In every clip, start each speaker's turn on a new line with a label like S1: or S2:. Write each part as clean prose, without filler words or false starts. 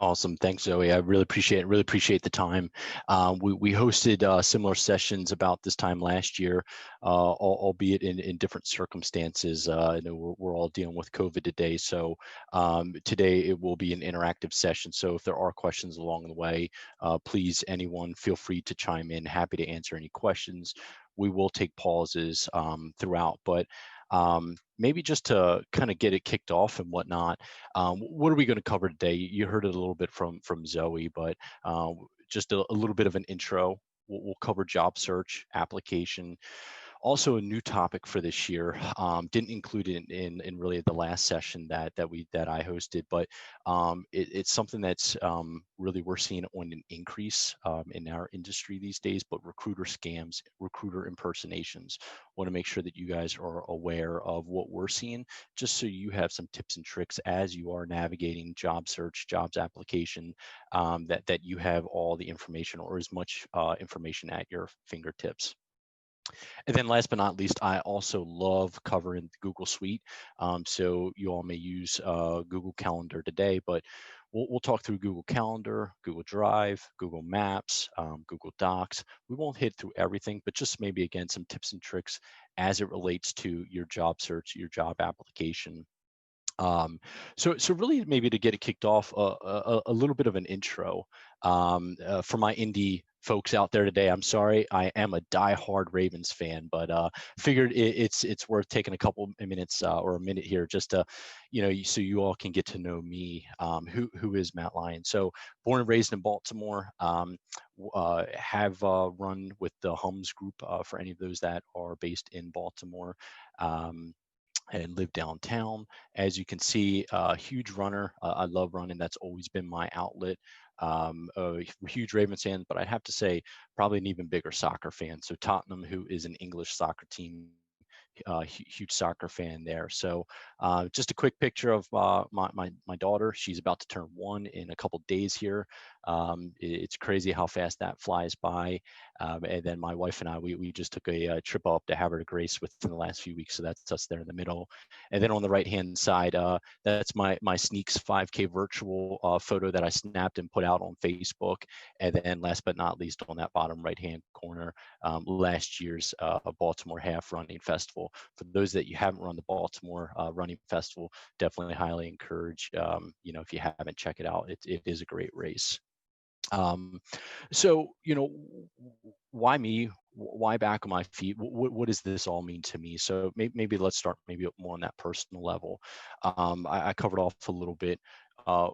S1: Awesome. Thanks, Zoe. I really appreciate the time. We hosted similar sessions about this time last year, albeit in different circumstances. I know we're all dealing with COVID today. So today it will be an interactive session. So if there are questions along the way, please, anyone, feel free to chime in. Happy to answer any questions. We will take pauses throughout, but maybe just to kind of get it kicked off and whatnot. What are we going to cover today? You heard it a little bit from Zoe, but just a little bit of an intro. We'll cover job search, application, also a new topic for this year. Didn't include it in really the last session that I hosted, but it's something that's really we're seeing on an increase in our industry these days. But recruiter scams, recruiter impersonations. Want to make sure that you guys are aware of what we're seeing, just so you have some tips and tricks as you are navigating job search, jobs application, that you have all the information or as much information at your fingertips. And then last but not least, I also love covering the Google Suite. So you all may use Google Calendar today, but we'll talk through Google Calendar, Google Drive, Google Maps, Google Docs. We won't hit through everything, but just maybe, again, some tips and tricks as it relates to your job search, your job application. So really maybe to get it kicked off, a little bit of an intro for my indie folks out there today. I'm sorry, I am a diehard Ravens fan, but figured it's worth taking a couple minutes or a minute here just to, so you all can get to know me. Who is Matt Lyons? So born and raised in Baltimore, have run with the Hums Group for any of those that are based in Baltimore. And live downtown. As you can see, a huge runner. I love running. That's always been my outlet. A huge Ravens fan, but I have to say probably an even bigger soccer fan. So Tottenham, who is an English soccer team, huge soccer fan there. So just a quick picture of my daughter. She's about to turn 1 in a couple days here. It's crazy how fast that flies by. And then my wife and I, we just took a trip up to have her to Grace within the last few weeks. So that's us there in the middle. And then on the right-hand side, that's my Sneaks 5K virtual photo that I snapped and put out on Facebook. And then last but not least, on that bottom right-hand corner, last year's Baltimore Half Running Festival. For those that you haven't run the Baltimore Running Festival, definitely highly encourage, if you haven't, check it out. It is a great race. So, why me? Why back on my feet? What does this all mean to me? So maybe let's start maybe more on that personal level. I covered off a little bit.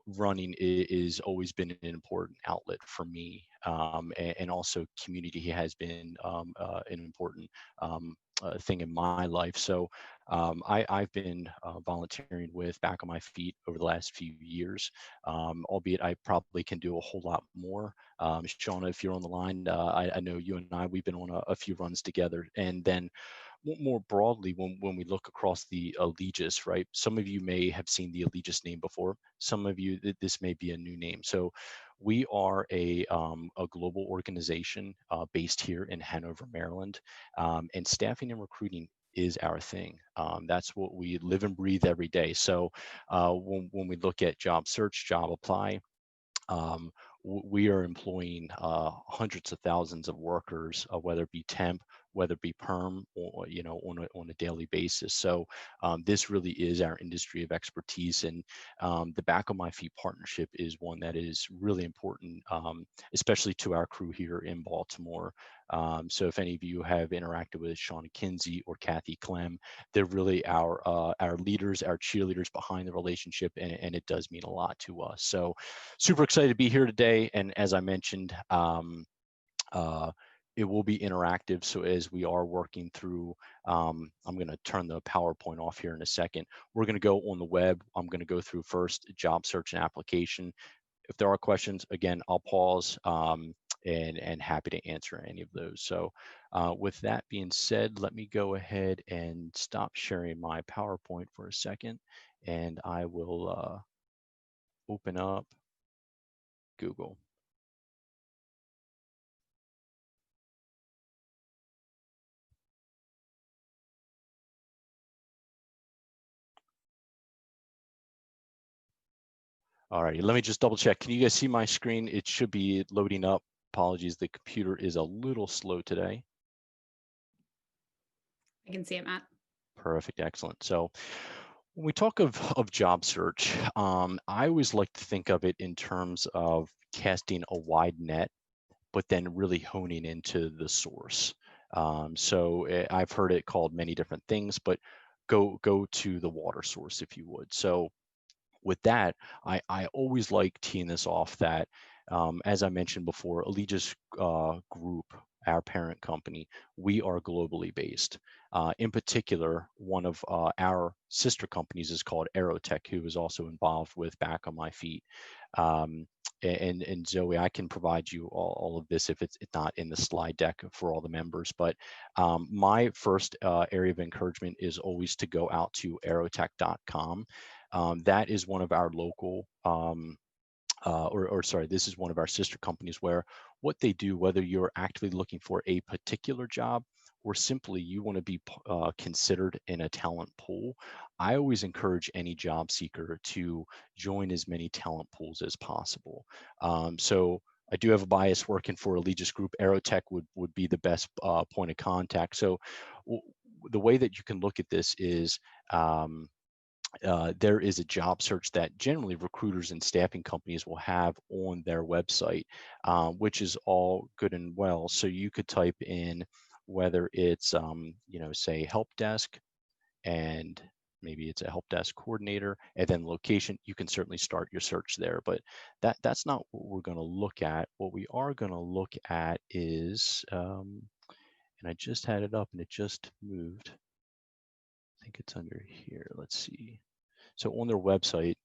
S1: Running is always been an important outlet for me, and also community has been an important thing in my life. So I've been volunteering with Back on My Feet over the last few years, albeit I probably can do a whole lot more. Shauna, if you're on the line, I know you and I, we've been on a few runs together. And then more broadly, when we look across the Allegis, right? Some of you may have seen the Allegis name before. Some of you, this may be a new name. So we are a global organization based here in Hanover, Maryland, and staffing and recruiting is our thing. That's what we live and breathe every day. So when we look at job search, job apply, we are employing hundreds of thousands of workers, whether it be temp, whether it be perm, or on a daily basis. So this really is our industry of expertise, and the Back on My Feet partnership is one that is really important, especially to our crew here in Baltimore. So if any of you have interacted with Shauna Kinsey or Kathy Clem, they're really our leaders, our cheerleaders behind the relationship, and it does mean a lot to us. So super excited to be here today. And as I mentioned, it will be interactive. So as we are working through, I'm going to turn the PowerPoint off here in a second. We're going to go on the web. I'm going to go through first job search and application. If there are questions, again, I'll pause and happy to answer any of those. So with that being said, let me go ahead and stop sharing my PowerPoint for a second, and I will open up Google. All righty, let me just double check. Can you guys see my screen? It should be loading up. Apologies, the computer is a little slow today.
S2: I can see it, Matt.
S1: Perfect, excellent. So when we talk of job search, I always like to think of it in terms of casting a wide net, but then really honing into the source. I've heard it called many different things, but go to the water source if you would. So with that, I always like teeing this off that, as I mentioned before, Allegis Group, our parent company, we are globally based. In particular, one of our sister companies is called Aerotech, who is also involved with Back on My Feet. And Zoe, I can provide you all of this if it's not in the slide deck for all the members. But my first area of encouragement is always to go out to aerotech.com. That is one of our local, this is one of our sister companies where what they do, whether you're actively looking for a particular job or simply you want to be considered in a talent pool, I always encourage any job seeker to join as many talent pools as possible. So I do have a bias working for Allegis Group. Aerotech would be the best point of contact. So the way that you can look at this is, there is a job search that generally recruiters and staffing companies will have on their website, which is all good and well. So you could type in whether it's, say help desk, and maybe it's a help desk coordinator, and then location. You can certainly start your search there, but that's not what we're going to look at. What we are going to look at is, and I just had it up and it just moved. I think it's under here. Let's see. So on their website,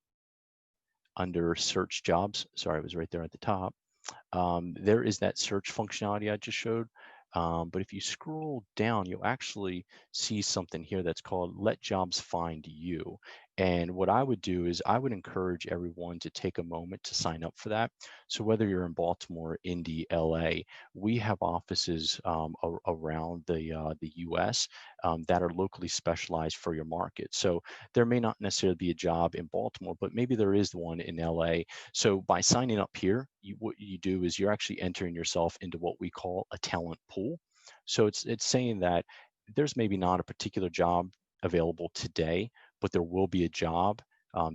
S1: under search jobs, sorry, it was right there at the top, there is that search functionality I just showed. But if you scroll down, you'll actually see something here that's called Let Jobs Find You. And what I would do is I would encourage everyone to take a moment to sign up for that. So whether you're in Baltimore, Indy, LA, we have offices around the US that are locally specialized for your market. So there may not necessarily be a job in Baltimore, but maybe there is one in LA. So by signing up here, what you do is you're actually entering yourself into what we call a talent pool. So it's saying that there's maybe not a particular job available today, but there will be a job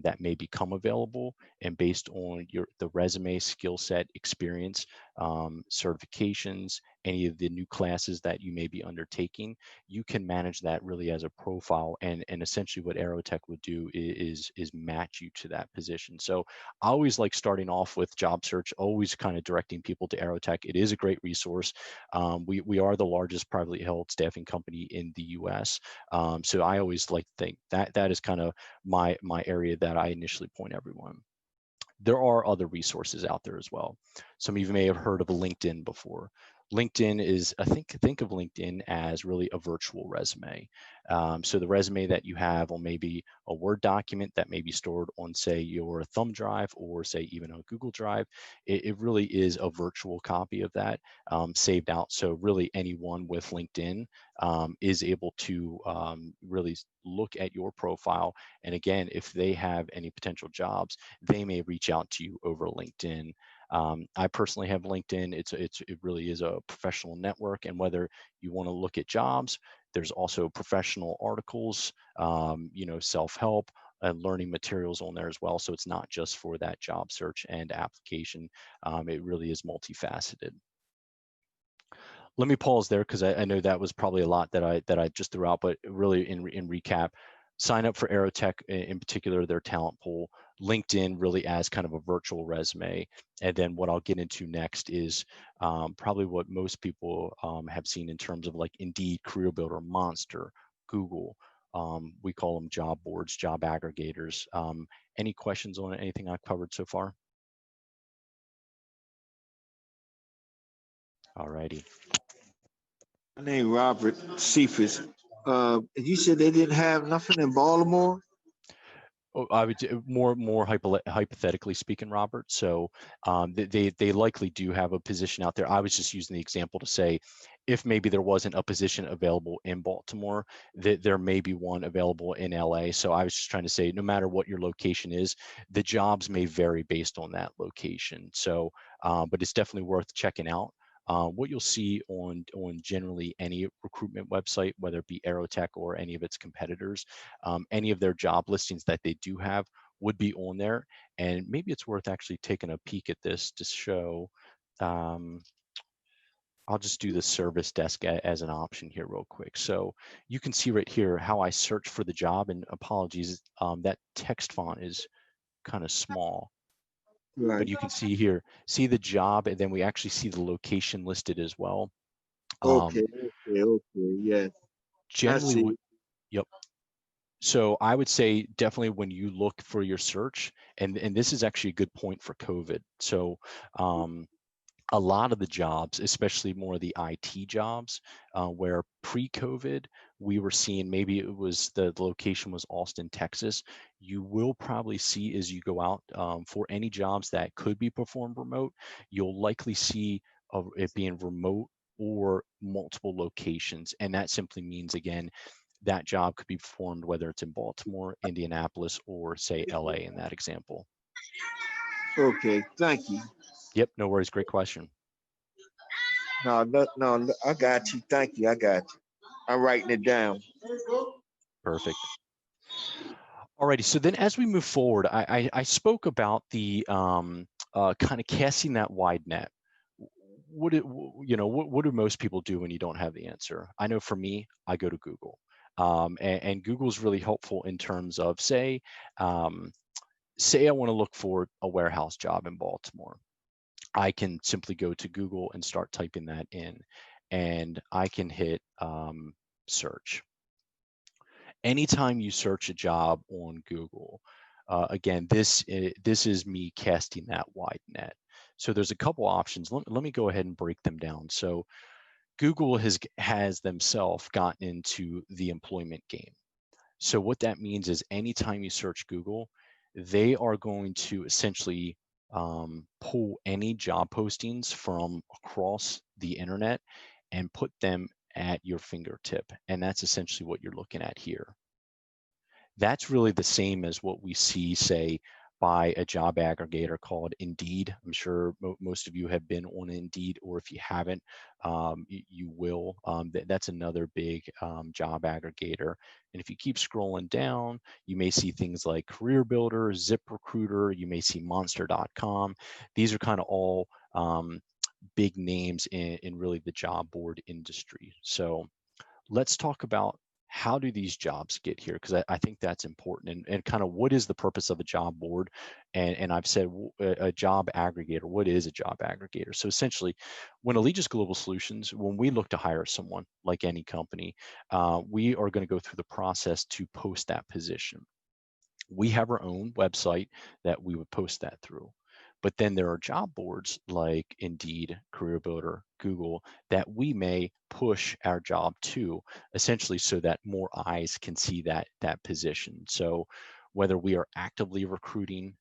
S1: that may become available, and based on the resume, skill set, experience, certifications, any of the new classes that you may be undertaking, you can manage that really as a profile. And essentially what Aerotech would do is match you to that position. So I always like starting off with job search, always kind of directing people to Aerotech. It is a great resource. We are the largest privately held staffing company in the US. So I always like to think that is kind of my area that I initially point everyone. There are other resources out there as well. Some of you may have heard of LinkedIn before. LinkedIn is, think of LinkedIn as really a virtual resume. So the resume that you have on maybe a Word document that may be stored on, say, your thumb drive, or say even a Google Drive, it really is a virtual copy of that saved out. So really anyone with LinkedIn is able to really look at your profile. And again, if they have any potential jobs, they may reach out to you over LinkedIn. I personally have LinkedIn. It really is a professional network, and whether you want to look at jobs, there's also professional articles, self-help and learning materials on there as well. So it's not just for that job search and application. It really is multifaceted. Let me pause there because I know that was probably a lot that I just threw out, but really in recap, sign up for Aerotech, in particular their talent pool, LinkedIn really as kind of a virtual resume. And then what I'll get into next is probably what most people have seen in terms of like Indeed, Career Builder, Monster, Google. We call them job boards, job aggregators. Any questions on anything I've covered so far? All righty.
S3: My name Robert Cephas. You said they didn't have nothing in Baltimore?
S1: Oh, I would more hypothetically speaking, Robert. So they likely do have a position out there. I was just using the example to say, if maybe there wasn't a position available in Baltimore, that there may be one available in LA. So I was just trying to say, no matter what your location is, the jobs may vary based on that location. So, but it's definitely worth checking out. What you'll see on generally any recruitment website, whether it be Aerotech or any of its competitors, any of their job listings that they do have would be on there. And maybe it's worth actually taking a peek at this to show. I'll just do the service desk as an option here real quick. So you can see right here how I search for the job, and apologies, that text font is kind of small, but
S3: Right.
S1: you can see here, see the job, and then we actually see the location listed as well.
S3: Okay. Okay. Yes. I
S1: Generally,
S3: see.
S1: yep. So I would say definitely when you look for your search, and this is actually a good point for COVID. So a lot of the jobs, especially more of the IT jobs, where pre-COVID we were seeing, maybe it was the location was Austin, Texas. You will probably see as you go out for any jobs that could be performed remote, you'll likely see it being remote or multiple locations, and that simply means again that job could be performed whether it's in Baltimore, Indianapolis, or say LA in that example.
S3: Okay. Thank you.
S1: Yep, no worries. Great question.
S3: No, no, no. I got you. Thank you. I got you. I'm writing it down.
S1: Perfect. Alrighty, so then as we move forward, I spoke about the kind of casting that wide net. What what do most people do when you don't have the answer? I know for me, I go to Google, and Google's really helpful in terms of say I want to look for a warehouse job in Baltimore. I can simply go to Google and start typing that in, and I can hit search. Anytime you search a job on Google, again, this is me casting that wide net. So there's a couple options. Let me go ahead and break them down. So Google has themselves gotten into the employment game. So what that means is anytime you search Google, they are going to essentially pull any job postings from across the internet and put them at your fingertip. And that's essentially what you're looking at here. That's really the same as what we see, say, by a job aggregator called Indeed. I'm sure most of you have been on Indeed, or if you haven't, you will. That's another big job aggregator. And if you keep scrolling down, you may see things like Career Builder, ZipRecruiter, you may see Monster.com. These are kind of all big names in really the job board industry. So let's talk about how do these jobs get here, because I think that's important, and kind of what is the purpose of a job board, and I've said a job aggregator. What is a job aggregator? So essentially, when Allegis Global Solutions, when we look to hire someone like any company, we are going to go through the process to post that position. We have our own website that we would post that through. But then there are job boards like Indeed, Career Builder, Google that we may push our job to, essentially so that more eyes can see that position. So whether we are actively recruiting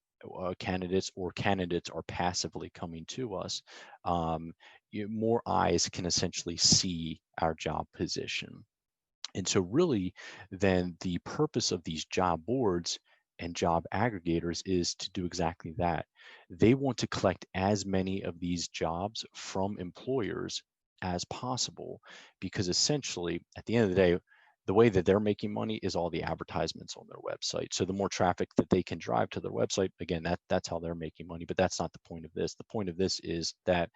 S1: candidates or candidates are passively coming to us, more eyes can essentially see our job position. And so really then the purpose of these job boards and job aggregators is to do exactly that. They want to collect as many of these jobs from employers as possible, because essentially at the end of the day, the way that they're making money is all the advertisements on their website. So the more traffic that they can drive to their website, again, that's how they're making money. But that's not the point of this. The point of this is that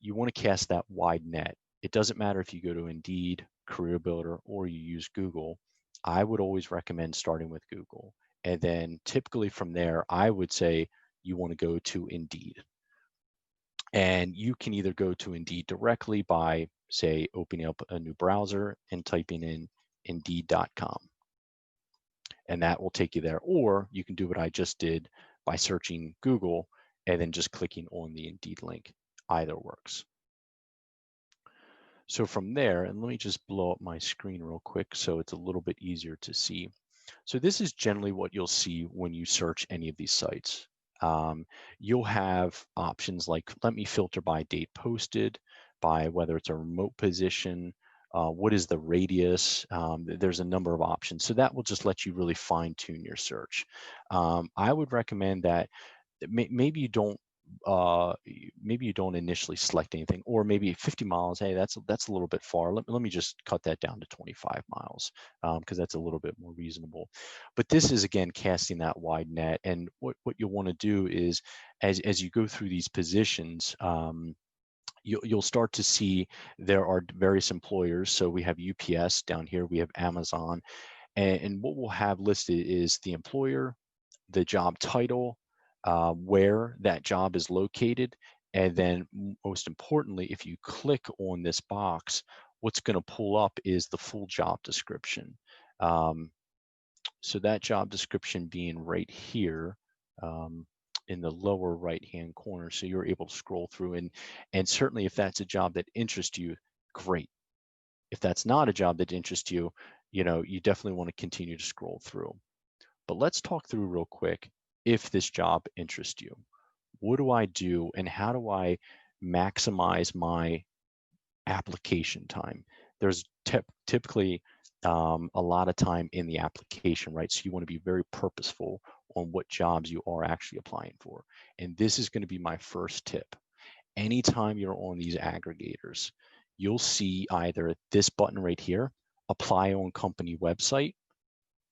S1: you want to cast that wide net. It doesn't matter if you go to Indeed, Career Builder, or you use Google. I would always recommend starting with Google. And then typically from there, I would say you want to go to Indeed. And you can either go to Indeed directly by, say, opening up a new browser and typing in Indeed.com. And that will take you there. Or you can do what I just did by searching Google and then just clicking on the Indeed link. Either works. So from there, and let me just blow up my screen real quick so it's a little bit easier to see. So this is generally what you'll see when you search any of these sites. You'll have options like, let me filter by date posted, by whether it's a remote position, what is the radius. There's a number of options. So that will just let you really fine tune your search. I would recommend that maybe you don't initially select anything, or maybe 50 miles. Hey, that's a little bit far. Let me just cut that down to 25 miles because that's a little bit more reasonable. But this is, again, casting that wide net. And what you'll want to do is, as you go through these positions, you'll start to see there are various employers. So we have UPS down here, we have Amazon, and what we'll have listed is the employer, the job title, where that job is located, and then most importantly, if you click on this box, what's going to pull up is the full job description. So that job description being right here in the lower right-hand corner, so you're able to scroll through, and certainly if that's a job that interests you, great. If that's not a job that interests you, you definitely want to continue to scroll through. But let's talk through real quick. If this job interests you, what do I do, and how do I maximize my application time? There's typically a lot of time in the application, right? So you want to be very purposeful on what jobs you are actually applying for. And this is going to be my first tip. Anytime you're on these aggregators, you'll see either this button right here, apply on company website,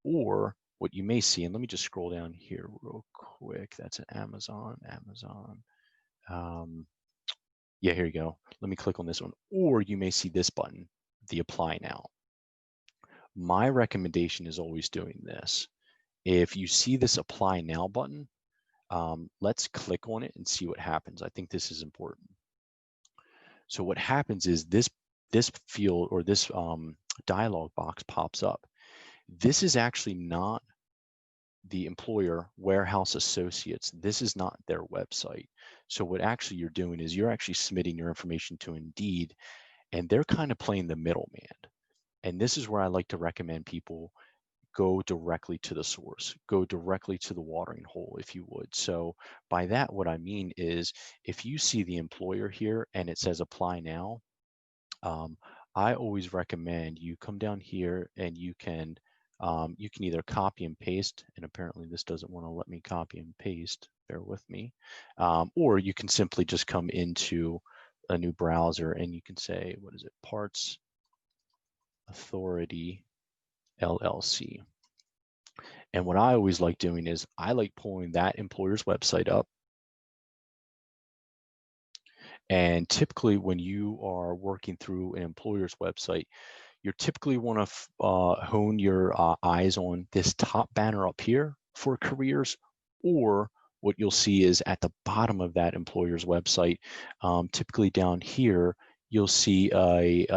S1: or what you may see, and let me just scroll down here real quick. That's an Amazon. Yeah, here you go. Let me click on this one. Or you may see this button, the apply now. My recommendation is always doing this. If you see this apply now button, let's click on it and see what happens. I think this is important. So what happens is this field, or this dialog box, pops up. This is actually not the employer, Warehouse Associates. This is not their website. So what actually you're doing is you're actually submitting your information to Indeed, and they're kind of playing the middleman. And this is where I like to recommend people go directly to the source, go directly to the watering hole, if you would. So by that, what I mean is, if you see the employer here and it says apply now, I always recommend you come down here and you can either copy and paste, and apparently this doesn't want to let me copy and paste, bear with me, or you can simply just come into a new browser and you can say, what is it, Parts Authority LLC. And what I always like doing is I like pulling that employer's website up. And typically when you are working through an employer's website, you typically want to hone your eyes on this top banner up here for careers, or what you'll see is at the bottom of that employer's website, typically down here, you'll see a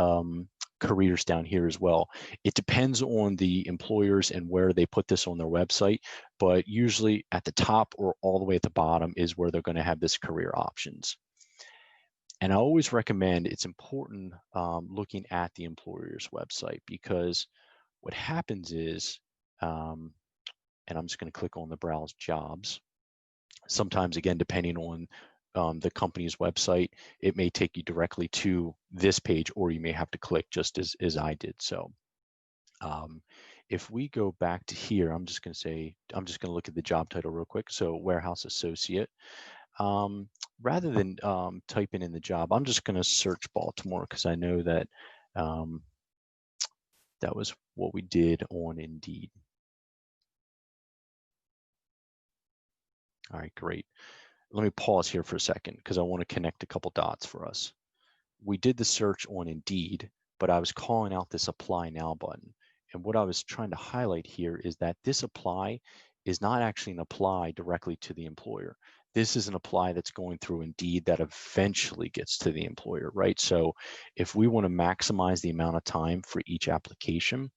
S1: careers down here as well. It depends on the employers and where they put this on their website, but usually at the top or all the way at the bottom is where they're going to have this career options. And I always recommend, it's important looking at the employer's website, because what happens is, and I'm just going to click on the browse jobs. Sometimes, again, depending on the company's website, it may take you directly to this page, or you may have to click just as I did. So if we go back to here, I'm just going to look at the job title real quick. So Warehouse Associate. Rather than typing in the job, I'm just going to search Baltimore, because I know that that was what we did on Indeed. All right, great. Let me pause here for a second, because I want to connect a couple dots for us. We did the search on Indeed, but I was calling out this apply now button. And what I was trying to highlight here is that this apply is not actually an apply directly to the employer. This is an apply that's going through Indeed that eventually gets to the employer, right? So if we want to maximize the amount of time for each application,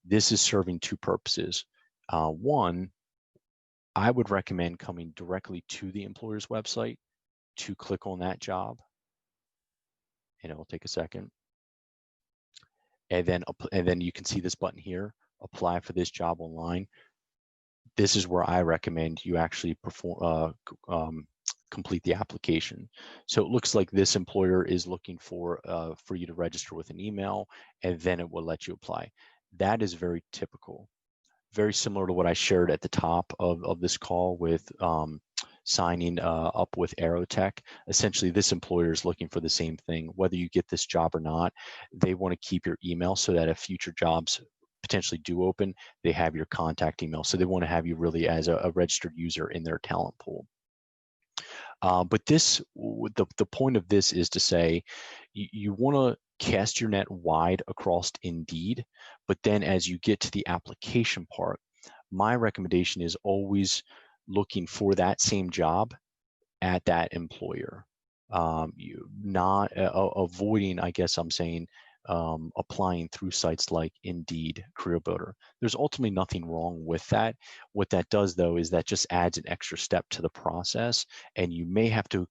S1: this is serving two purposes. One, I would recommend coming directly to the employer's website to click on that job, and it will take a second. And then you can see this button here, apply for this job online. This is where I recommend you actually complete the application. So it looks like this employer is looking for you to register with an email, and then it will let you apply. That is very typical, very similar to what I shared at the top of this call with signing up with Aerotech. Essentially, this employer is looking for the same thing. Whether you get this job or not, they want to keep your email so that if future jobs potentially do open, they have your contact email. So they want to have you really as a registered user in their talent pool. But the point of this is to say, you want to cast your net wide across Indeed, but then as you get to the application part, my recommendation is always looking for that same job at that employer. You not avoiding, I guess I'm saying, applying through sites like Indeed, Career Builder. There's ultimately nothing wrong with that. What that does, though, is that just adds an extra step to the process, and you may have to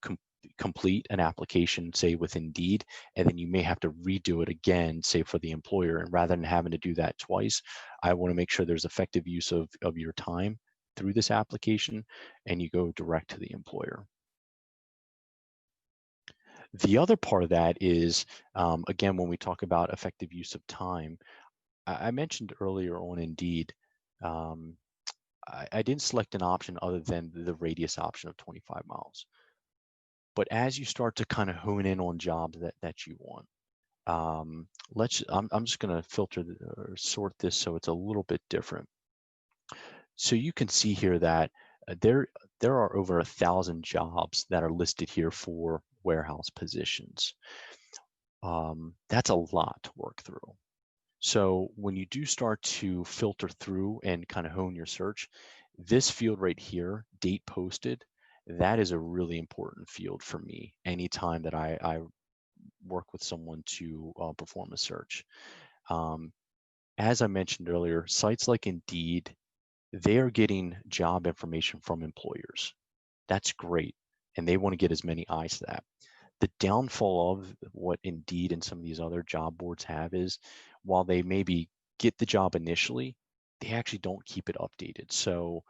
S1: complete an application, say with Indeed, and then you may have to redo it again, say for the employer. And rather than having to do that twice, I want to make sure there's effective use of your time through this application, and you go direct to the employer. The other part of that is, again, when we talk about effective use of time, I mentioned earlier on Indeed, I didn't select an option other than the radius option of 25 miles. But as you start to kind of hone in on jobs that you want, I'm just going to filter or sort this so it's a little bit different. So you can see here that there are over 1,000 jobs that are listed here for warehouse positions. That's a lot to work through. So when you do start to filter through and kind of hone your search, this field right here, date posted, that is a really important field for me anytime that I work with someone to perform a search. As I mentioned earlier, sites like Indeed, they are getting job information from employers. That's great. And they want to get as many eyes to that. The downfall of what Indeed and some of these other job boards have is, while they maybe get the job initially, they actually don't keep it updated. So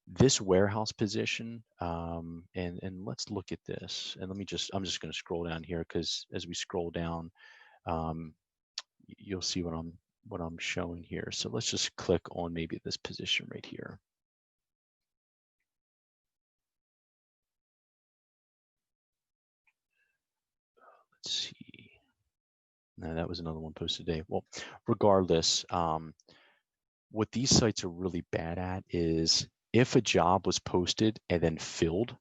S1: this warehouse position, and let's look at this. And I'm just going to scroll down here, because as we scroll down, you'll see what I'm showing here. So let's just click on maybe this position right here. Let's see. No, that was another one posted today. Well, regardless, what these sites are really bad at is, if a job was posted and then filled,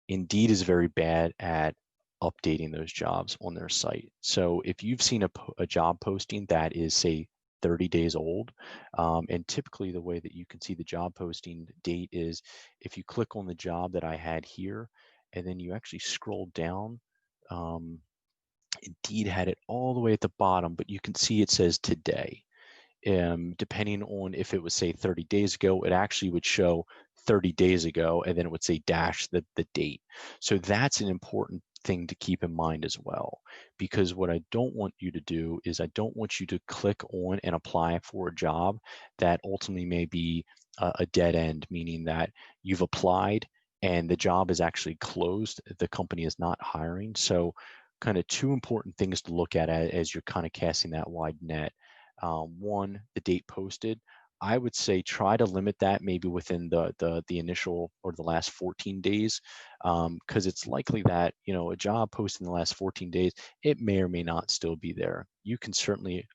S1: Indeed is very bad at updating those jobs on their site. So if you've seen a job posting that is, say, 30 days old, and typically the way that you can see the job posting date is if you click on the job that I had here, and then you actually scroll down, Indeed had it all the way at the bottom, but you can see it says today. Depending on if it was, say, 30 days ago, it actually would show 30 days ago, and then it would say dash the date. So that's an important thing to keep in mind as well, because what I don't want you to do is, I don't want you to click on and apply for a job that ultimately may be a dead end, meaning that you've applied and the job is actually closed, the company is not hiring. So kind of two important things to look at as you're kind of casting that wide net. One, the date posted. I would say try to limit that maybe within the initial or the last 14 days, because it's likely that, a job posted in the last 14 days, it may or may not still be there. You can certainly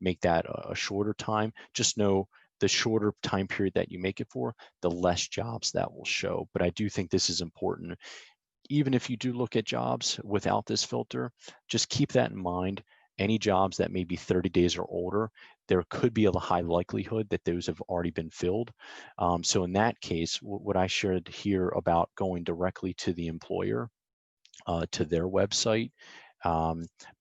S1: make that a shorter time. Just know the shorter time period that you make it for, the less jobs that will show. But I do think this is important. Even if you do look at jobs without this filter, just keep that in mind. Any jobs that may be 30 days or older, there could be a high likelihood that those have already been filled. So in that case, what I shared here about going directly to the employer, to their website,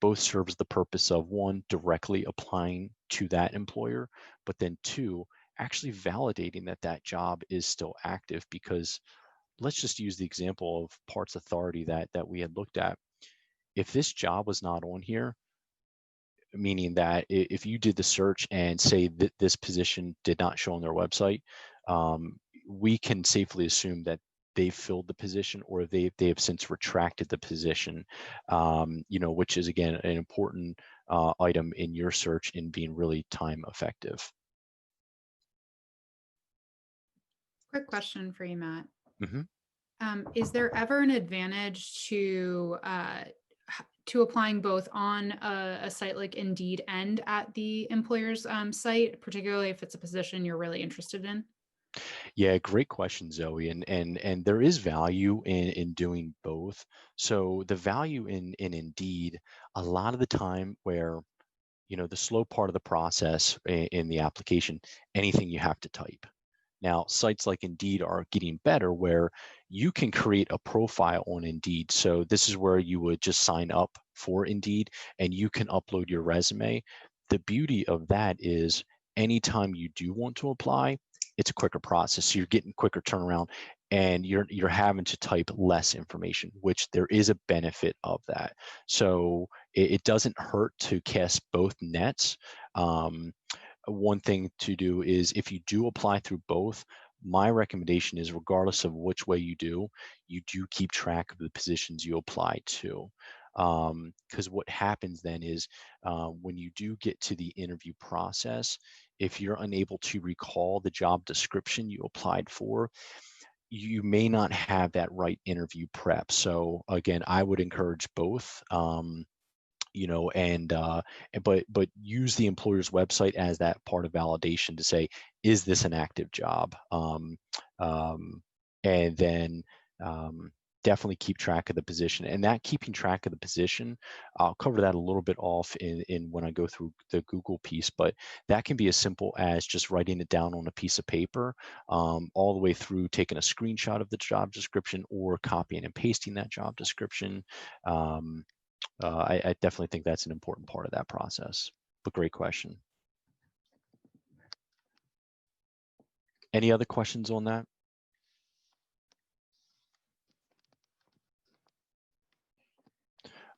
S1: both serves the purpose of, one, directly applying to that employer, but then two, actually validating that that job is still active. Because let's just use the example of Parts Authority that we had looked at. If this job was not on here, meaning that if you did the search and say that this position did not show on their website, we can safely assume that they filled the position or if they have since retracted the position, which is again an important item in your search in being really time effective.
S2: Quick question for you, Matt.
S1: Mm-hmm.
S2: Is there ever an advantage to applying both on a site like Indeed and at the employer's site, particularly if it's a position you're really interested in?
S1: Yeah, great question, Zoe. And there is value in doing both. So the value in Indeed, a lot of the time where, the slow part of the process in the application, anything you have to type. Now, sites like Indeed are getting better where you can create a profile on Indeed. So this is where you would just sign up for Indeed and you can upload your resume. The beauty of that is anytime you do want to apply, it's a quicker process. So you're getting quicker turnaround and you're having to type less information, which there is a benefit of that. So it doesn't hurt to cast both nets. One thing to do is if you do apply through both, my recommendation is regardless of which way you do keep track of the positions you apply to. Because what happens then is when you do get to the interview process, if you're unable to recall the job description you applied for, you may not have that right interview prep. So again, I would encourage both. But use the employer's website as that part of validation to say, is this an active job? And then definitely keep track of the position. And that keeping track of the position, I'll cover that a little bit off in when I go through the Google piece, but that can be as simple as just writing it down on a piece of paper, all the way through taking a screenshot of the job description or copying and pasting that job description. I definitely think that's an important part of that process, but great question. Any other questions on that?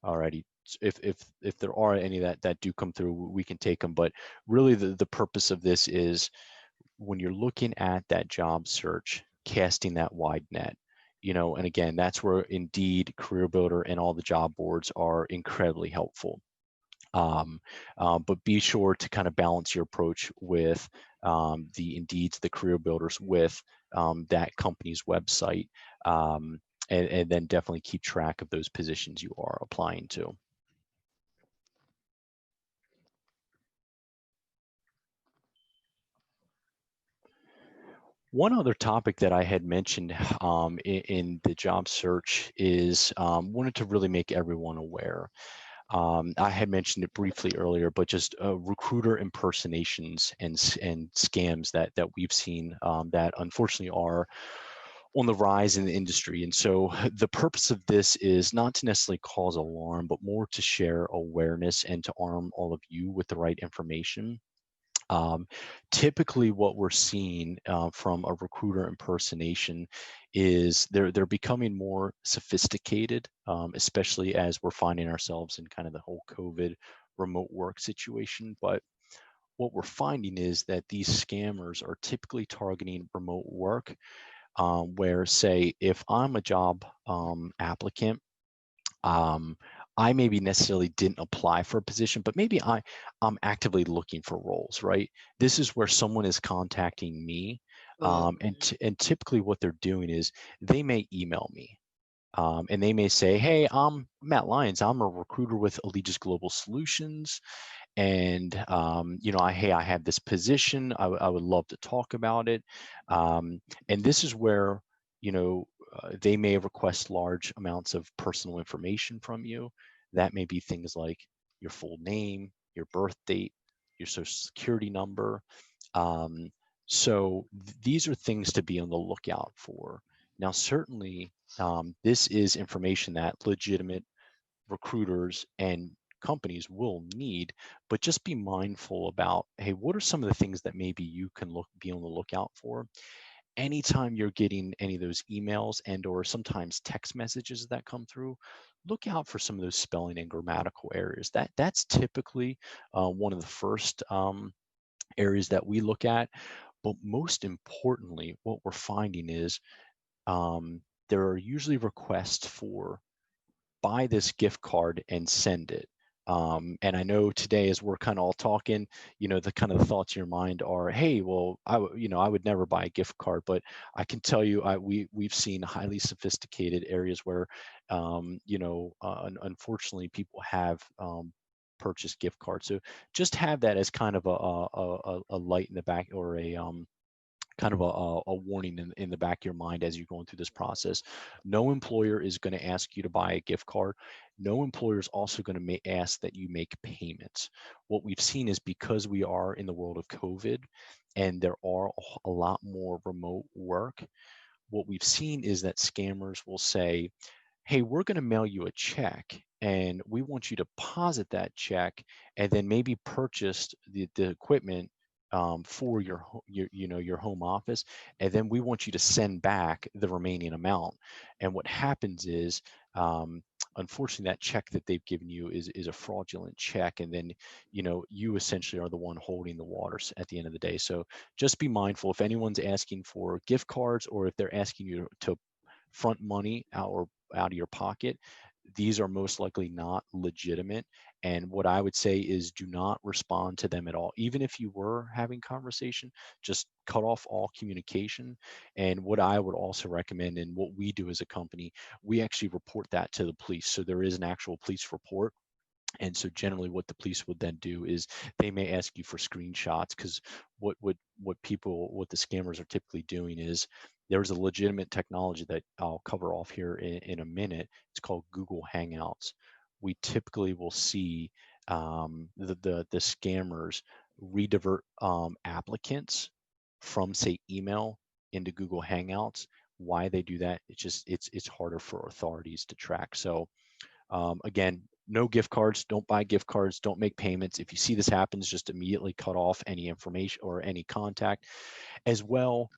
S1: Alrighty, if there are any that do come through, we can take them, but really the purpose of this is when you're looking at that job search, casting that wide net. And again, that's where Indeed, Career Builder, and all the job boards are incredibly helpful. But be sure to kind of balance your approach with the Indeeds, the Career Builders, with that company's website, and then definitely keep track of those positions you are applying to. One other topic that I had mentioned in the job search is wanted to really make everyone aware. I had mentioned it briefly earlier, but just recruiter impersonations and scams that we've seen that unfortunately are on the rise in the industry. And so the purpose of this is not to necessarily cause alarm, but more to share awareness and to arm all of you with the right information. Typically what we're seeing from a recruiter impersonation is they're becoming more sophisticated, especially as we're finding ourselves in kind of the whole COVID remote work situation. But what we're finding is that these scammers are typically targeting remote work, where say if I'm a job applicant, I maybe necessarily didn't apply for a position, but maybe I'm actively looking for roles, right? This is where someone is contacting me. And typically what they're doing is they may email me. And they may say, hey, I'm Matt Lyons. I'm a recruiter with Allegis Global Solutions. And, hey, I have this position. I would love to talk about it. And this is where, they may request large amounts of personal information from you. That may be things like your full name, your birth date, your social security number. So these are things to be on the lookout for. Now, certainly, this is information that legitimate recruiters and companies will need, but just be mindful about, hey, what are some of the things that maybe you can be on the lookout for? Anytime you're getting any of those emails and or sometimes text messages that come through, look out for some of those spelling and grammatical errors. That's typically one of the first areas that we look at. But most importantly, what we're finding is there are usually requests for buy this gift card and send it. And I know today, as we're kind of all talking, the kind of the thoughts in your mind are, hey, well, I would never buy a gift card, but I can tell you, we've seen highly sophisticated areas where, unfortunately, people have purchased gift cards. So just have that as kind of a light in the back, or a kind of a warning in the back of your mind as you're going through this process. No employer is going to ask you to buy a gift card. No employer is also going to ask that you make payments. What we've seen is, because we are in the world of COVID and there are a lot more remote work, what we've seen is that scammers will say, hey, we're going to mail you a check and we want you to deposit that check and then maybe purchase the equipment for your home office, and then we want you to send back the remaining amount. And what happens is, unfortunately, that check that they've given you is a fraudulent check, and then you essentially are the one holding the waters at the end of the day. So just be mindful, if anyone's asking for gift cards, or if they're asking you to front money out of your pocket, these are most likely not legitimate. And what I would say is, do not respond to them at all. Even if you were having conversation, just cut off all communication. And what I would also recommend, and what we do as a company, we actually report that to the police. So there is an actual police report. And so generally what the police would then do is they may ask you for screenshots, because what the scammers are typically doing is, there's a legitimate technology that I'll cover off here in a minute. It's called Google Hangouts. We typically will see the scammers redivert applicants from, say, email into Google Hangouts. Why they do that, it's harder for authorities to track. So again, no gift cards, don't buy gift cards, don't make payments. If you see this happens, just immediately cut off any information or any contact. As well,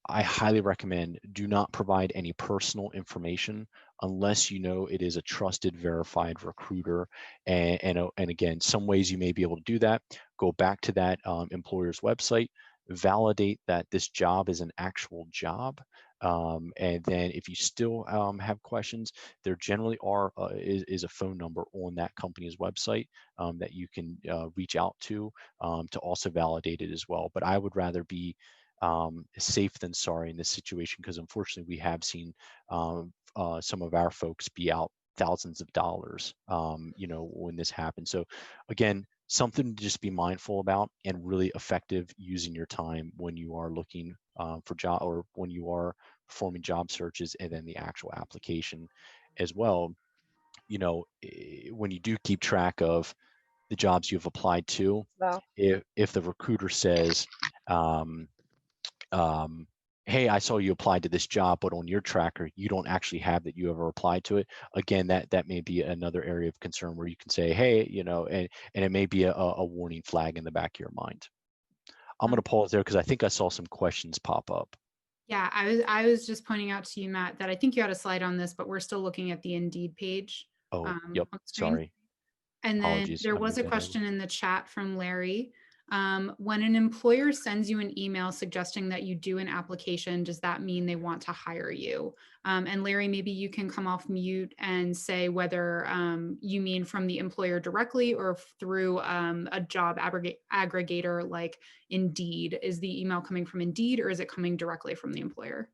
S1: I highly recommend, do not provide any personal information unless you know it is a trusted, verified recruiter. And again, some ways you may be able to do that: go back to that employer's website, validate that this job is an actual job. And then if you still have questions, there generally is a phone number on that company's website that you can reach out to also validate it as well. But I would rather be safe than sorry in this situation, because unfortunately we have seen some of our folks be out thousands of dollars when this happens. So again, something to just be mindful about, and really effective using your time when you are looking for job, or when you are performing job searches, and then the actual application as well. When you do keep track of the jobs you've applied to,
S4: Well,
S1: if the recruiter says, um, hey, I saw you applied to this job, but on your tracker, you don't actually have that you ever applied to it. Again, that may be another area of concern where you can say, hey, and it may be a warning flag in the back of your mind. I'm going to pause there because I think I saw some questions pop up.
S2: Yeah, I was just pointing out to you, Matt, that I think you had a slide on this, but we're still looking at the Indeed page
S1: Oh,
S2: on
S1: yep.
S2: the screen.
S1: Sorry.
S2: And then
S1: Apologies.
S2: there
S1: I
S2: was
S1: moved
S2: a
S1: that over.
S2: question in the chat from Larry. When an employer sends you an email suggesting that you do an application, does that mean they want to hire you? And Larry, maybe you can come off mute and say whether you mean from the employer directly or through a job aggregator like Indeed. Is the email coming from Indeed, or is it coming directly from the employer?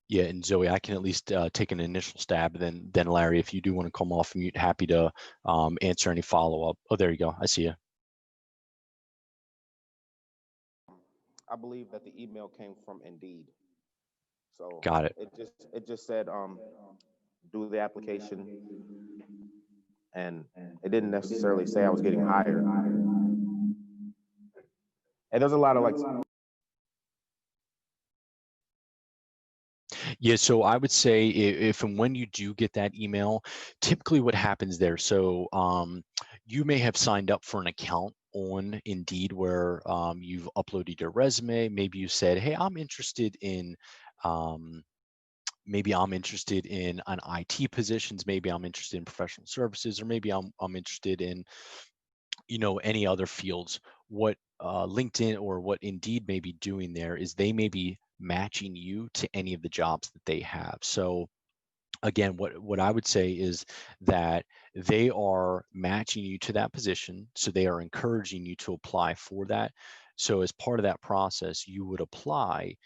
S1: Yeah, and Zoe, I can at least take an initial stab. Then Larry, if you do want to come off mute, happy to answer any follow-up. Oh, there you go. I see you.
S5: I believe that the email came from Indeed. So
S1: Got it.
S5: It just said do the application, and it didn't necessarily say I was getting hired. And there's a lot of
S1: Yeah, so I would say if and when you do get that email, typically what happens there, so you may have signed up for an account on Indeed where you've uploaded your resume. Maybe you said, hey, I'm interested in maybe I'm interested in an IT positions, maybe I'm interested in professional services, or maybe I'm interested in, any other fields. What LinkedIn or what Indeed may be doing there is they may be matching you to any of the jobs that they have. So again, what I would say is that they are matching you to that position, so they are encouraging you to apply for that. So as part of that process, you would apply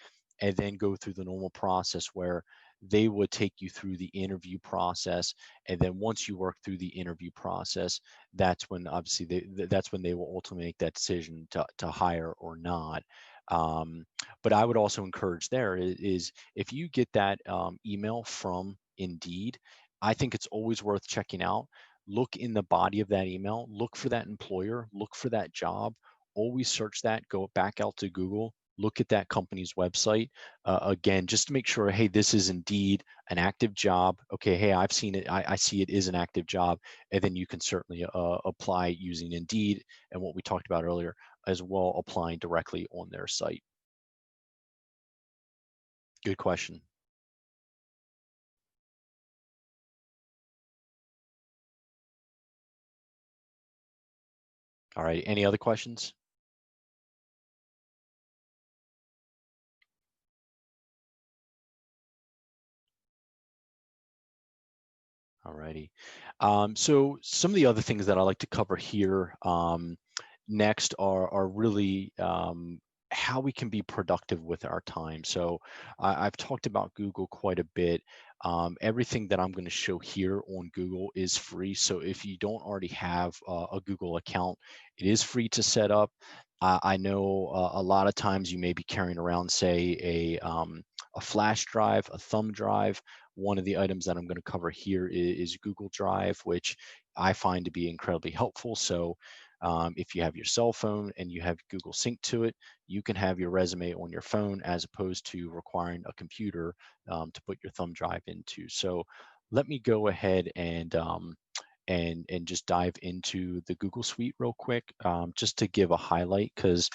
S1: and then go through the normal process where they would take you through the interview process, and then once you work through the interview process, that's when obviously that's when they will ultimately make that decision to hire or not. But I would also encourage there is if you get that email from Indeed, I think it's always worth checking out. Look in the body of that email, look for that employer, look for that job, always search that, go back out to Google, look at that company's website. Again, just to make sure, hey, this is indeed an active job. Okay, hey, I've seen it, I see it is an active job. And then you can certainly apply using Indeed and what we talked about earlier, as well applying directly on their site. Good question. All right, any other questions? All righty. So some of the other things that I like to cover here next are really how we can be productive with our time. So I've talked about Google quite a bit. Everything that I'm going to show here on Google is free. So if you don't already have a Google account, it is free to set up. I know a lot of times you may be carrying around, say, a flash drive, a thumb drive. One of the items that I'm going to cover here is Google Drive, which I find to be incredibly helpful. So if you have your cell phone and you have Google Sync to it, you can have your resume on your phone as opposed to requiring a computer to put your thumb drive into. So let me go ahead and just dive into the Google Suite real quick, just to give a highlight, because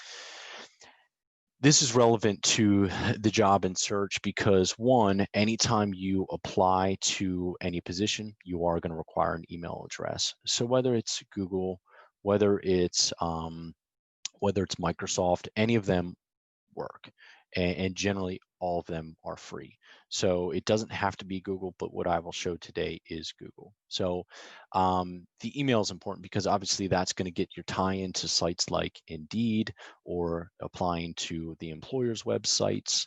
S1: this is relevant to the job and search because one, anytime you apply to any position, you are going to require an email address. So whether it's Google, whether it's Microsoft, any of them work. And generally all of them are free. So it doesn't have to be Google, but what I will show today is Google. So the email is important because obviously that's going to get your tie into sites like Indeed or applying to the employer's websites.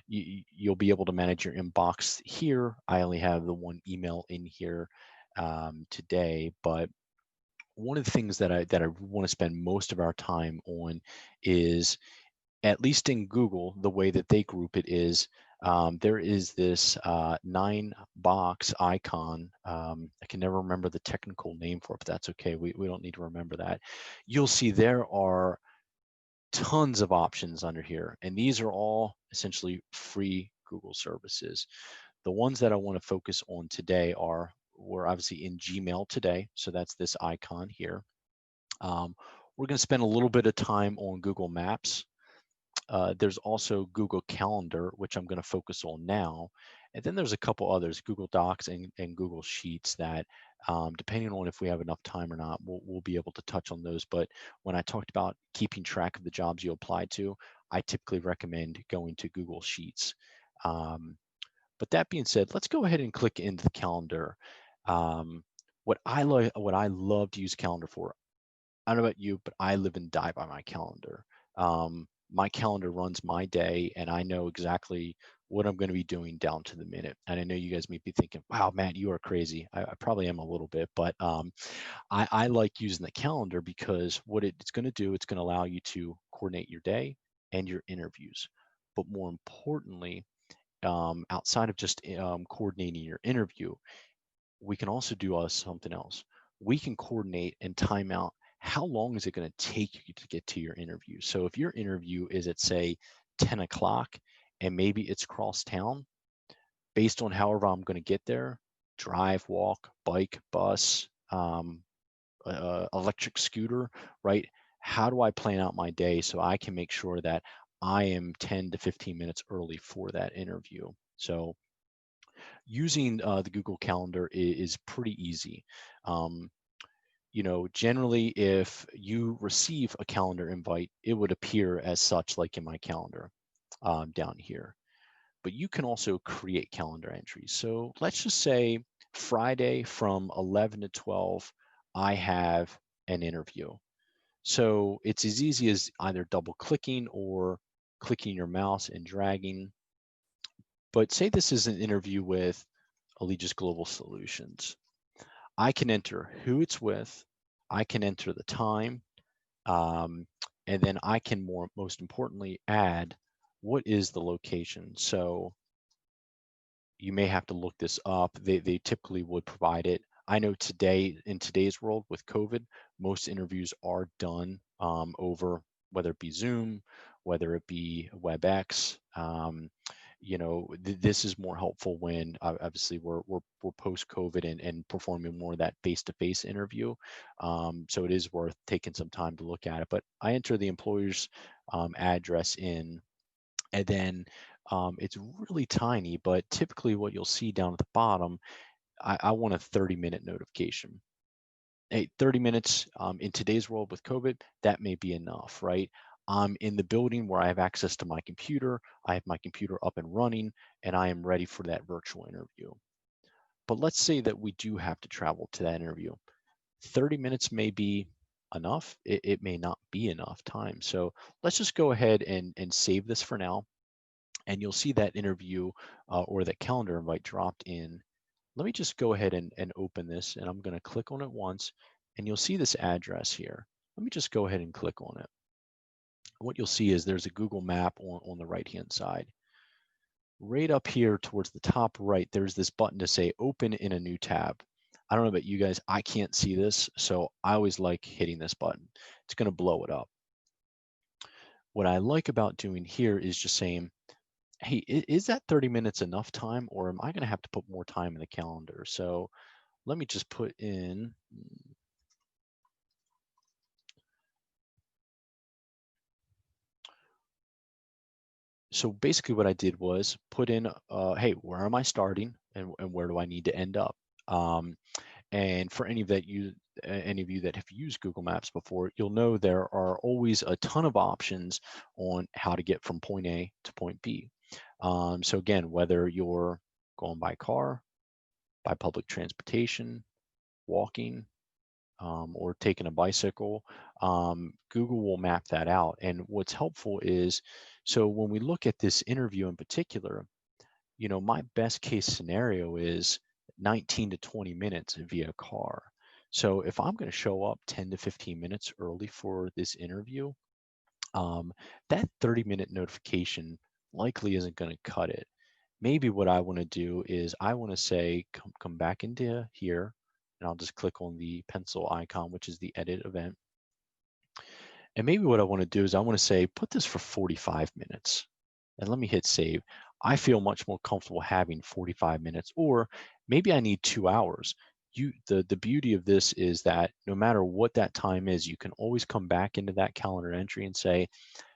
S1: You'll be able to manage your inbox here. I only have the one email in here today, but one of the things that I want to spend most of our time on is, at least in Google, the way that they group it is there is this 9-box icon. I can never remember the technical name for it, but that's okay. We don't need to remember that. You'll see there are tons of options under here, and these are all essentially free Google services. The ones that I want to focus on today we're obviously in Gmail today, so that's this icon here. We're going to spend a little bit of time on Google Maps. There's also Google Calendar, which I'm going to focus on now. And then there's a couple others, Google Docs and Google Sheets that, depending on if we have enough time or not, we'll be able to touch on those. But when I talked about keeping track of the jobs you apply to, I typically recommend going to Google Sheets. But that being said, let's go ahead and click into the calendar. What I love to use calendar for, I don't know about you, but I live and die by my calendar. My calendar runs my day, and I know exactly what I'm going to be doing down to the minute. And I know you guys may be thinking, wow, Matt, you are crazy. I probably am a little bit, but I like using the calendar because what it's going to do, it's going to allow you to coordinate your day and your interviews. But more importantly, outside of just coordinating your interview, we can also do something else. We can coordinate and time out how long is it going to take you to get to your interview. So if your interview is at, say, 10 o'clock and maybe it's cross town, based on however I'm going to get there, drive, walk, bike, bus, electric scooter, right? How do I plan out my day so I can make sure that I am 10 to 15 minutes early for that interview? So using the Google Calendar is pretty easy. Generally, if you receive a calendar invite, it would appear as such, like in my calendar down here. But you can also create calendar entries. So let's just say Friday from 11 to 12, I have an interview. So it's as easy as either double clicking or clicking your mouse and dragging. But say this is an interview with Allegis Global Solutions. I can enter who it's with, I can enter the time, and then I can most importantly add what is the location. So you may have to look this up. They typically would provide it. I know today, in today's world with COVID, most interviews are done over, whether it be Zoom, whether it be WebEx. This is more helpful when obviously we're post COVID and performing more of that face-to-face interview. So it is worth taking some time to look at it. But I enter the employer's address in, and then it's really tiny, but typically what you'll see down at the bottom, I want a 30-minute notification. Hey, 30 minutes in today's world with COVID, that may be enough, right? I'm in the building where I have access to my computer. I have my computer up and running, and I am ready for that virtual interview. But let's say that we do have to travel to that interview. 30 minutes may be enough. It may not be enough time. So let's just go ahead and save this for now. And you'll see that interview or that calendar invite dropped in. Let me just go ahead and open this, and I'm going to click on it once, and you'll see this address here. Let me just go ahead and click on it. What you'll see is there's a Google map on the right-hand side. Right up here towards the top right, there's this button to say open in a new tab. I don't know about you guys, I can't see this, so I always like hitting this button. It's going to blow it up. What I like about doing here is just saying, hey, is that 30 minutes enough time, or am I going to have to put more time in the calendar? So let me just put in, so basically what I did was put in, hey, where am I starting and where do I need to end up? And for any of you that have used Google Maps before, you'll know there are always a ton of options on how to get from point A to point B. So again, whether you're going by car, by public transportation, walking, or taking a bicycle, Google will map that out. And what's helpful is, so when we look at this interview in particular, my best case scenario is 19 to 20 minutes via car. So if I'm going to show up 10 to 15 minutes early for this interview, that 30-minute notification likely isn't going to cut it. Maybe what I want to do is I want to say, come back into here, and I'll just click on the pencil icon, which is the edit event. And maybe what I want to do is I want to say, put this for 45 minutes, and let me hit save. I feel much more comfortable having 45 minutes, or maybe I need 2 hours. The beauty of this is that no matter what that time is, you can always come back into that calendar entry and say,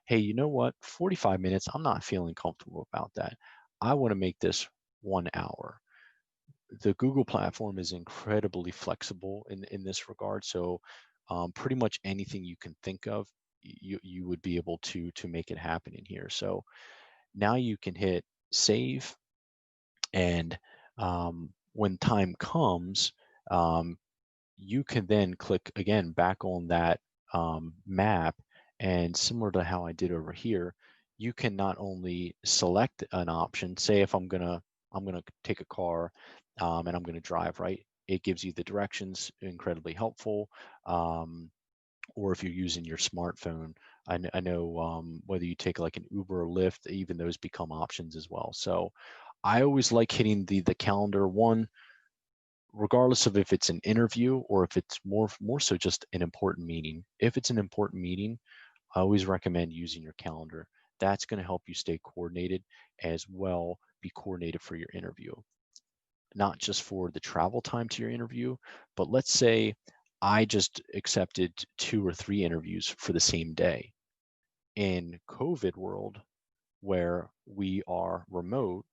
S1: hey, you know what, 45 minutes, I'm not feeling comfortable about that. I want to make this 1 hour. The Google platform is incredibly flexible in this regard. So pretty much anything you can think of, you would be able to make it happen in here. So now you can hit save, and when time comes, you can then click again back on that map, and similar to how I did over here, you can not only select an option, say if I'm gonna take a car and I'm gonna drive, right? It gives you the directions, incredibly helpful. Or if you're using your smartphone, I know whether you take like an Uber or Lyft, even those become options as well. So I always like hitting the calendar one, regardless of if it's an interview or if it's more so just an important meeting. If it's an important meeting, I always recommend using your calendar. That's going to help you stay coordinated, as well be coordinated for your interview. Not just for the travel time to your interview, but let's say I just accepted 2 or 3 interviews for the same day. In COVID world, where we are remote,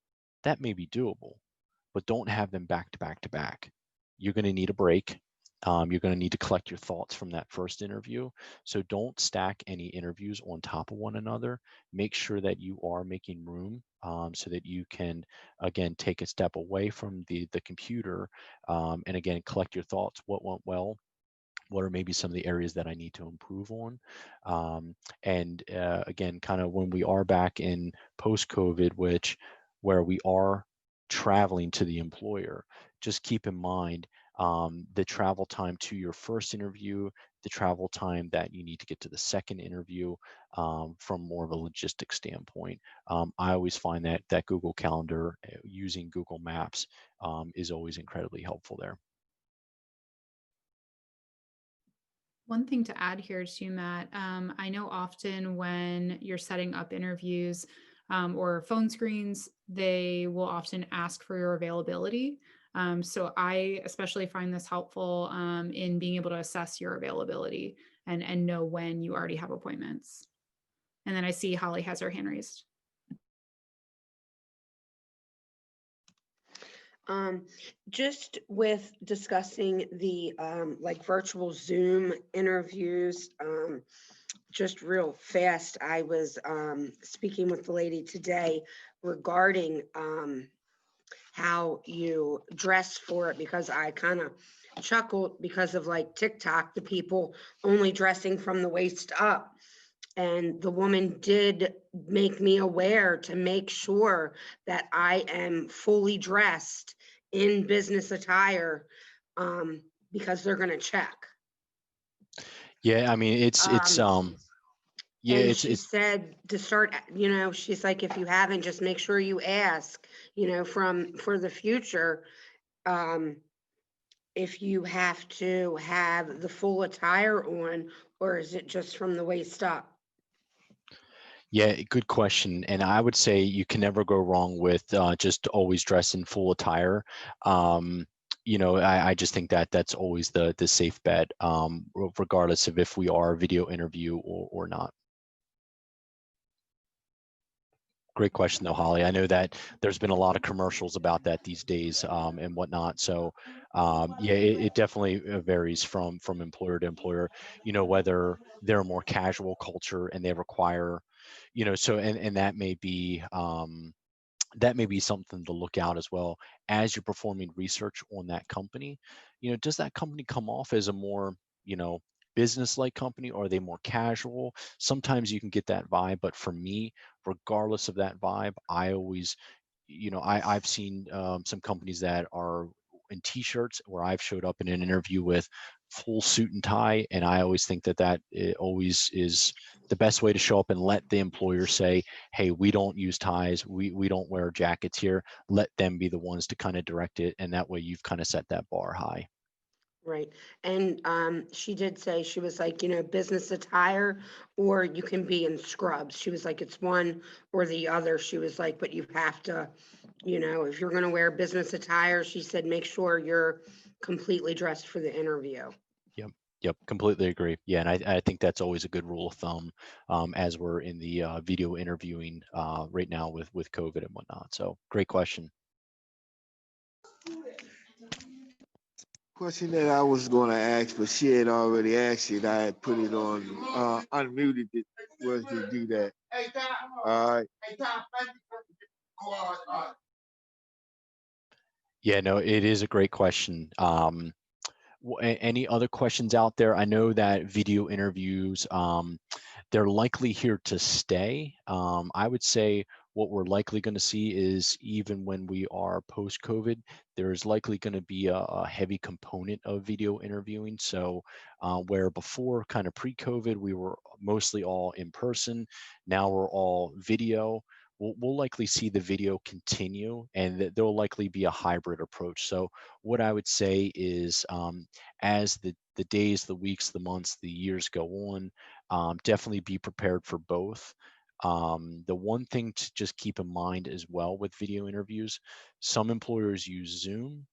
S1: that may be doable, but don't have them back to back to back. You're going to need a break. You're going to need to collect your thoughts from that first interview. So don't stack any interviews on top of one another. Make sure that you are making room so that you can, again, take a step away from the computer and again, collect your thoughts. What went well? What are maybe some of the areas that I need to improve on? And again, kind of when we are back in post-COVID, where we are traveling to the employer, just keep in mind the travel time to your first interview, the travel time that you need to get to the second interview from more of a logistics standpoint. I always find that Google Calendar using Google Maps is always incredibly helpful there.
S2: One thing to add here too, Matt, I know often when you're setting up interviews or phone screens, they will often ask for your availability. So I especially find this helpful in being able to assess your availability and know when you already have appointments. And then I see Holly has her hand raised.
S4: Just with discussing the like virtual Zoom interviews, just real fast, I was speaking with the lady today regarding how you dress for it, because I kind of chuckled because of like TikTok, the people only dressing from the waist up. And the woman did make me aware to make sure that I am fully dressed in business attire because they're going to check.
S1: Yeah, I mean, yeah,
S4: And
S1: it's
S4: she said to start, you know, she's like, if you haven't, just make sure you ask, you know, for the future, if you have to have the full attire on, or is it just from the waist up?
S1: Yeah, good question. And I would say you can never go wrong with just always dress in full attire. You know, I just think that that's always the safe bet, regardless of if we are a video interview or not. Great question though, Holly. I know that there's been a lot of commercials about that these days and whatnot. So yeah, it definitely varies from employer to employer, you know, whether they're a more casual culture and they require, you know, so and that may be something to look out as well as you're performing research on that company. You know, does that company come off as a more, you know, business-like company, or are they more casual? Sometimes you can get that vibe, but for me, regardless of that vibe, I always, you know, I've seen some companies that are in t-shirts where I've showed up in an interview with full suit and tie, and I always think that it always is the best way to show up and let the employer say, hey, we don't use ties, we don't wear jackets here. Let them be the ones to kind of direct it, and that way you've kind of set that bar high.
S4: Right. And she did say, she was like, you know, business attire, or you can be in scrubs. She was like, it's one or the other. She was like, but you have to, you know, if you're going to wear business attire, she said, make sure you're completely dressed for the interview.
S1: Yep, completely agree. Yeah, and I think that's always a good rule of thumb as we're in the video interviewing right now with COVID and whatnot. So great question.
S3: Question that I was going to ask, but she had already asked it. I had put it on, unmuted it, was to do that. All right.
S1: Yeah, no, it is a great question. Any other questions out there? I know that video interviews, they're likely here to stay. I would say what we're likely going to see is, even when we are post-COVID, there's likely going to be a heavy component of video interviewing. So where before, kind of pre-COVID, we were mostly all in person, now we're all video. We'll likely see the video continue, and there'll likely be a hybrid approach. So what I would say is, as the days, the weeks, the months, the years go on, definitely be prepared for both. The one thing to just keep in mind as well with video interviews, some employers use Zoom,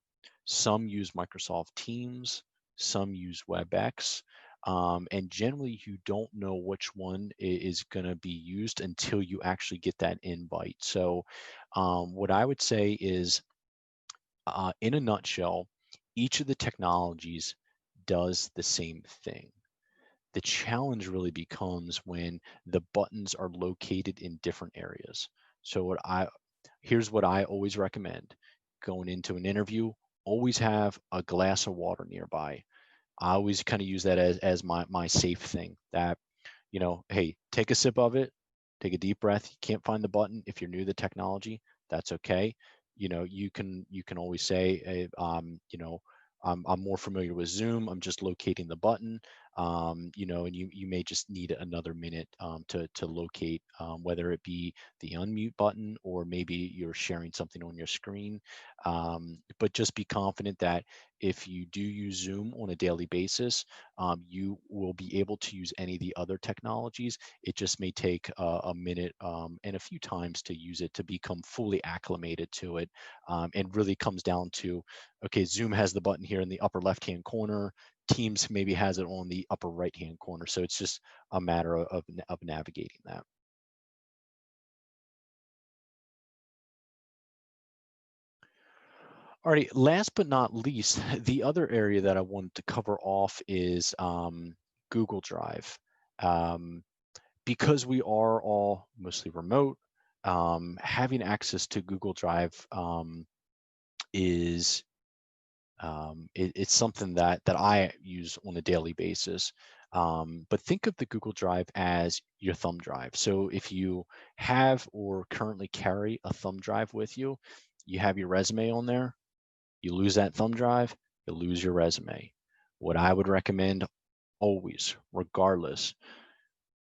S1: some use Microsoft Teams, some use WebEx. And generally you don't know which one is going to be used until you actually get that invite. So what I would say is, in a nutshell, each of the technologies does the same thing. The challenge really becomes when the buttons are located in different areas. So here's what I always recommend. Going into an interview, always have a glass of water nearby. I always kind of use that as my safe thing, that, hey, take a sip of it, take a deep breath. You can't find the button. If you're new to the technology, that's okay. You can always say, I'm more familiar with Zoom. I'm just locating the button. And you may just need another minute to locate, whether it be the unmute button or maybe you're sharing something on your screen. But just be confident that if you do use Zoom on a daily basis, you will be able to use any of the other technologies. It just may take a minute and a few times to use it to become fully acclimated to it. And really comes down to, okay, Zoom has the button here in the upper left-hand corner. Teams maybe has it on the upper right-hand corner. So it's just a matter of navigating that. All right, last but not least, the other area that I wanted to cover off is Google Drive. Because we are all mostly remote, having access to Google Drive is it's something that I use on a daily basis. But think of the Google Drive as your thumb drive. So if you have or currently carry a thumb drive with you, you have your resume on there. You lose that thumb drive, you lose your resume. What I would recommend always, regardless,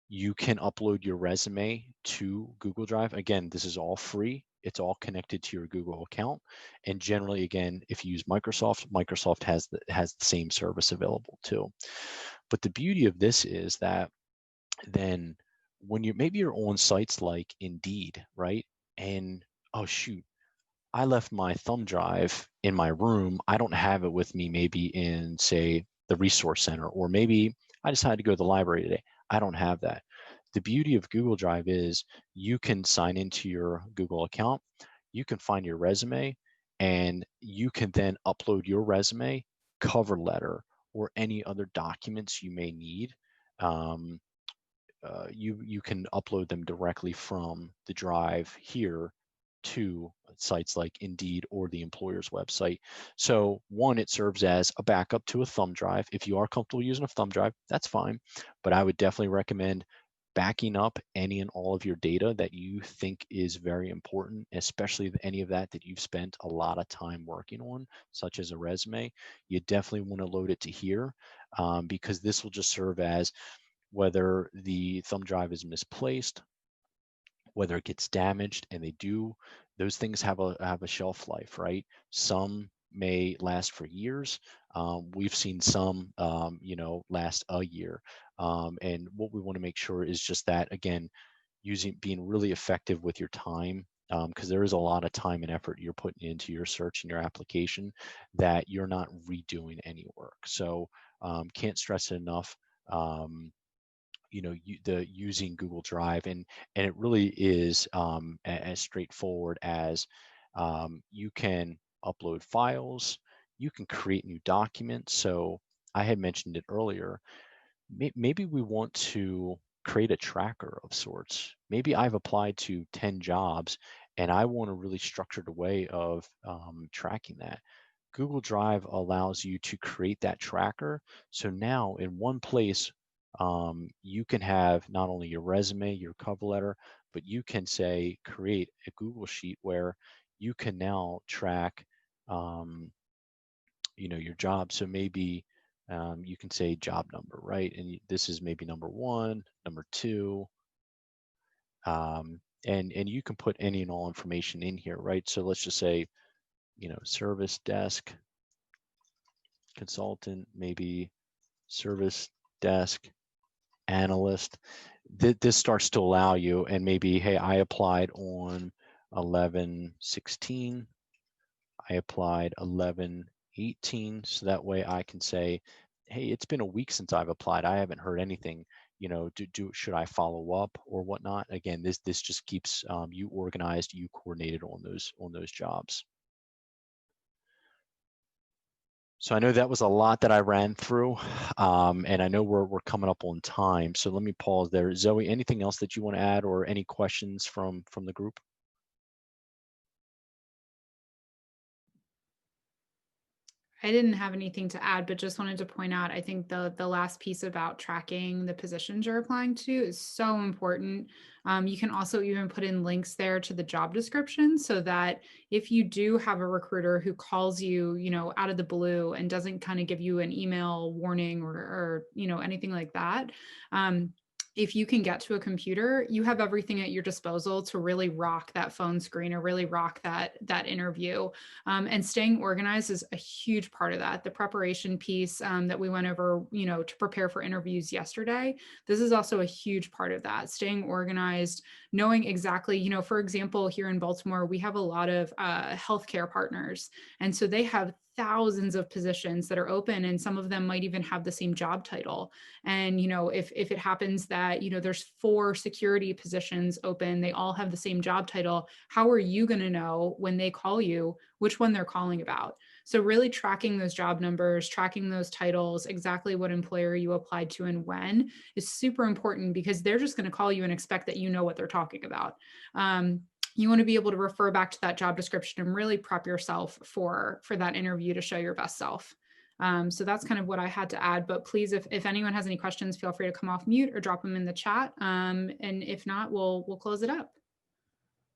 S1: you can upload your resume to Google Drive. Again, this is all free. It's all connected to your Google account. And generally, again, if you use Microsoft, Microsoft has the same service available too. But the beauty of this is that then when maybe you're on sites like Indeed, right? And oh shoot, I left my thumb drive in my room. I don't have it with me, maybe in, say, the resource center, or maybe I decided to go to the library today. I don't have that. The beauty of Google Drive is you can sign into your Google account, you can find your resume, and you can then upload your resume, cover letter, or any other documents you may need. You can upload them directly from the drive here to sites like Indeed or the employer's website. So one, it serves as a backup to a thumb drive. If you are comfortable using a thumb drive, that's fine. But I would definitely recommend backing up any and all of your data that you think is very important, especially any of that you've spent a lot of time working on, such as a resume. You definitely want to load it to here, because this will just serve as, whether the thumb drive is misplaced, whether it gets damaged, and those things have a shelf life, right? Some may last for years. We've seen some, last a year. And what we want to make sure is just that, again, being really effective with your time, because there is a lot of time and effort you're putting into your search and your application, that you're not redoing any work. So can't stress it enough. Using Google Drive, and it really is as straightforward as, you can upload files, you can create new documents. So I had mentioned it earlier, maybe we want to create a tracker of sorts. Maybe I've applied to 10 jobs and I want a really structured way of tracking that. Google Drive allows you to create that tracker. So now in one place, you can have not only your resume, your cover letter, but you can say, create a Google Sheet where you can now track, your job. So maybe you can say job number, right? And this is maybe number 1, number 2, and you can put any and all information in here, right? So let's just say, service desk consultant, maybe service desk analyst. This starts to allow you, and maybe, hey, I applied on 11/16. I applied 11/18. So that way I can say, hey, it's been a week since I've applied, I haven't heard anything, you know, should I follow up or whatnot? Again, this just keeps you organized, you coordinated on those jobs. So I know that was a lot that I ran through, and I know we're coming up on time. So let me pause there. Zoe, anything else that you want to add, or any questions from the group?
S2: I didn't have anything to add, but just wanted to point out, I think the last piece about tracking the positions you're applying to is so important. You can also even put in links there to the job description, so that if you do have a recruiter who calls you, you know, out of the blue and doesn't kind of give you an email warning or you know, anything like that, if you can get to a computer, you have everything at your disposal to really rock that phone screen or really rock that interview. And staying organized is a huge part of that. The preparation piece that we went over, you know, to prepare for interviews yesterday, this is also a huge part of that. Staying organized, knowing exactly, you know, for example, here in Baltimore, we have a lot of healthcare partners. And so they have thousands of positions that are open, and some of them might even have the same job title. And, you know, if it happens that, you know, there's 4 security positions open, they all have the same job title, how are you going to know when they call you which one they're calling about? So really tracking those job numbers, tracking those titles, exactly what employer you applied to and when, is super important, because they're just going to call you and expect that you know what they're talking about. You want to be able to refer back to that job description and really prep yourself for that interview to show your best self. So that's kind of what I had to add, but please, if anyone has any questions, feel free to come off mute or drop them in the chat. And if not, we'll close it up.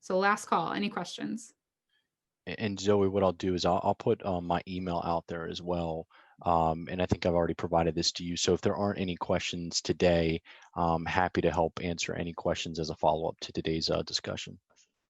S2: So last call, any questions?
S1: And Zoe, what I'll do is I'll put my email out there as well. And I think I've already provided this to you. So if there aren't any questions today, I'm happy to help answer any questions as a follow-up to today's discussion.